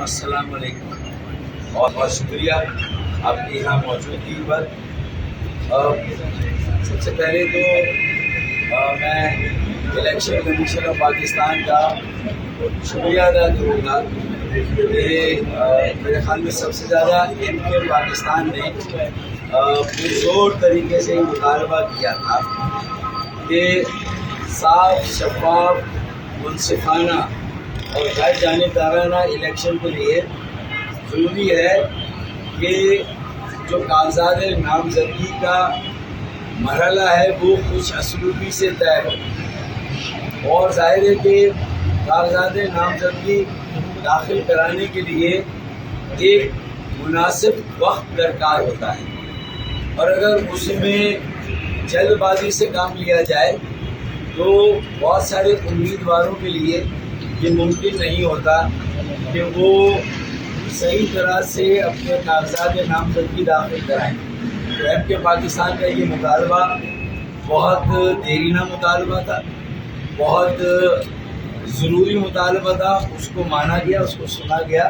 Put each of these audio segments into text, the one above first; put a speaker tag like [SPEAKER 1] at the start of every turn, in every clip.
[SPEAKER 1] السلام علیکم، بہت بہت شکریہ آپ کی یہاں موجودگی پر۔ سب سے پہلے تو میں الیکشن کمیشن آف پاکستان کا شکریہ ادا کروں گا کہ میرے خیال میں سب سے زیادہ ایم کے پاکستان نے پرزور طریقے سے مطالبہ کیا تھا کہ صاف شفاف منصفانہ اور غیر جانبدارانہ الیکشن کے لیے ضروری ہے کہ جو کاغذات نامزدگی کا مرحلہ ہے وہ کچھ اسلوبی سے طے ہو، اور ظاہر ہے کہ کاغذات نامزدگی داخل کرانے کے لیے ایک مناسب وقت درکار ہوتا ہے، اور اگر اس میں جلد بازی سے کام لیا جائے تو بہت سارے امیدواروں کے لیے یہ ممکن نہیں ہوتا کہ وہ صحیح طرح سے اپنے کاغذات نامزدگی داخل کرائیں۔ تو ایم کے پاکستان کا یہ مطالبہ بہت دیرینہ مطالبہ تھا، بہت ضروری مطالبہ تھا، اس کو مانا گیا، اس کو سنا گیا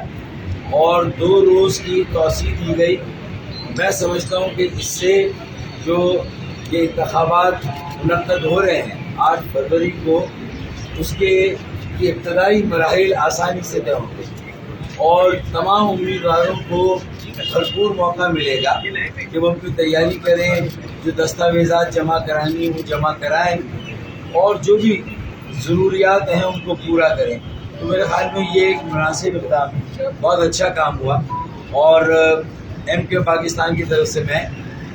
[SPEAKER 1] اور 2 روز کی توسیع دی گئی۔ میں سمجھتا ہوں کہ اس سے جو یہ انتخابات منعقد ہو رہے ہیں 8 فروری کو، اس کے یہ ابتدائی مراحل آسانی سے طے ہوں گے اور تمام امیدواروں کو بھرپور موقع ملے گا کہ وہ اپنی تیاری کریں، جو دستاویزات جمع کرانی وہ جمع کرائیں اور جو بھی ضروریات ہیں ان کو پورا کریں۔ تو میرے خیال میں یہ ایک مناسب اقدام، بہت اچھا کام ہوا، اور ایم کے پاکستان کی طرف سے میں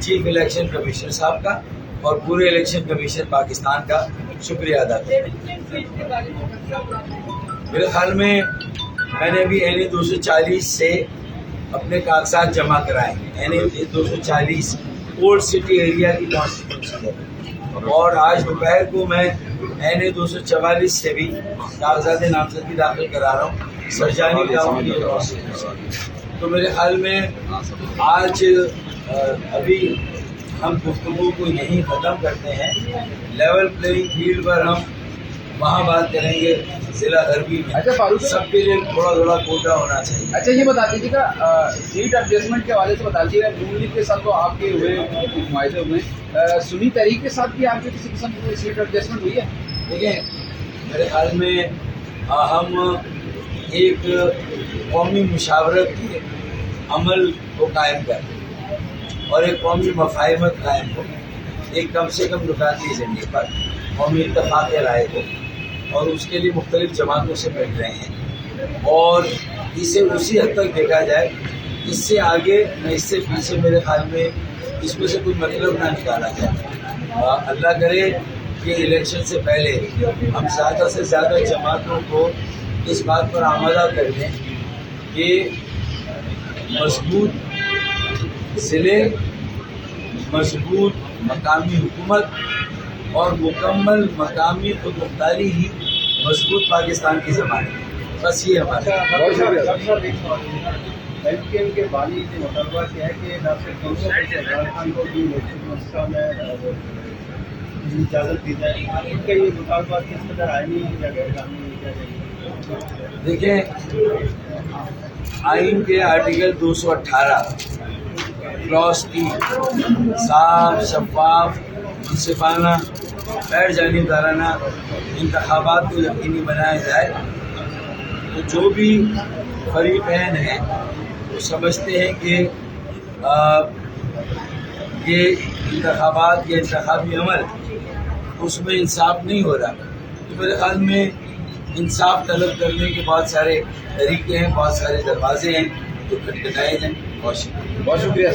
[SPEAKER 1] چیف الیکشن کمیشنر صاحب کا اور پورے الیکشن کمیشن پاکستان کا شکریہ ادا کرتا ہوں۔ میرے خیال میں نے ابھی NA 240 سے اپنے کاغذات جمع کرائے ہیں، NA 240 اولڈ سٹی ایریا کی کانسٹیٹیوشن ہے، اور آج دوپہر کو میں NA 244 سے بھی کاغذات نامزدگی داخل کرا رہا ہوں، سرجانی گاؤں کی کانسٹیٹیوشن۔ تو میرے خیال میں آج ابھی ہم گفتگو کو یہیں ختم کرتے ہیں، لیول پلینگ فیلڈ پر ہم وہاں بات کریں گے ضلع غربی میں۔
[SPEAKER 2] اچھا فاروق،
[SPEAKER 1] سب کے لیے تھوڑا تھوڑا کوٹا ہونا چاہیے۔
[SPEAKER 2] اچھا یہ بتا دیجیے گا سیٹ ایڈجسٹمنٹ کے حوالے سے بتا دیجیے گا، نون لیگ کے ساتھ تو آپ کے ہوئے معاہدے ہوئے، سنی تحریک کے ساتھ بھی آپ کی کسی قسم کی سیٹ ایڈجسٹمنٹ ہوئی ہے؟
[SPEAKER 1] دیکھیں میرے خیال میں ہم ایک قومی مشاورت کے عمل کو قائم کریں اور ایک قومی مفاہمت قائم ہو، ایک کم سے کم نکاتی ایجنڈے پر قومی اتفاق رائے ہو، اور اس کے لیے مختلف جماعتوں سے مل رہے ہیں، اور اسے اسی حد تک دیکھا جائے، اس سے آگے نہ اس سے پیچھے میرے خیال میں اس میں سے کوئی مطلب نہ نکالا جائے۔ اللہ کرے کہ الیکشن سے پہلے ہم زیادہ سے زیادہ جماعتوں کو اس بات پر آمادہ کر دیں کہ مضبوط ضلع، مضبوط مقامی حکومت اور مکمل مقامی خود مختاری ہی مضبوط پاکستان کی زبان ہے۔ بس یہ ہمارا
[SPEAKER 2] بہت شکریہ۔
[SPEAKER 3] LKM کے بانی نے مطالبہ کیا ہے کہ ڈاکٹر عمران خان کو بھی الیکشن مسئلہ میں اجازت دی جائے، ان کا یہ مطالبہ کس قدر آئینی یا غیر قانونی کیا جائے؟
[SPEAKER 1] دیکھیں، آئین کے آرٹیکل 218 کلاس 3 صاف شفاف منصفانہ غیر جانبدارانہ انتخابات کو یقینی بنایا جائے، تو جو بھی فریقین ہیں وہ سمجھتے ہیں کہ یہ انتخابات یا انتخابی عمل اس میں انصاف نہیں ہو رہا، تو میرے خیال میں انصاف طلب کرنے کے بہت سارے طریقے ہیں، بہت سارے دروازے ہیں جو کھٹکھٹائے جائیں۔ بہت شکریہ۔
[SPEAKER 2] بہت شکریہ۔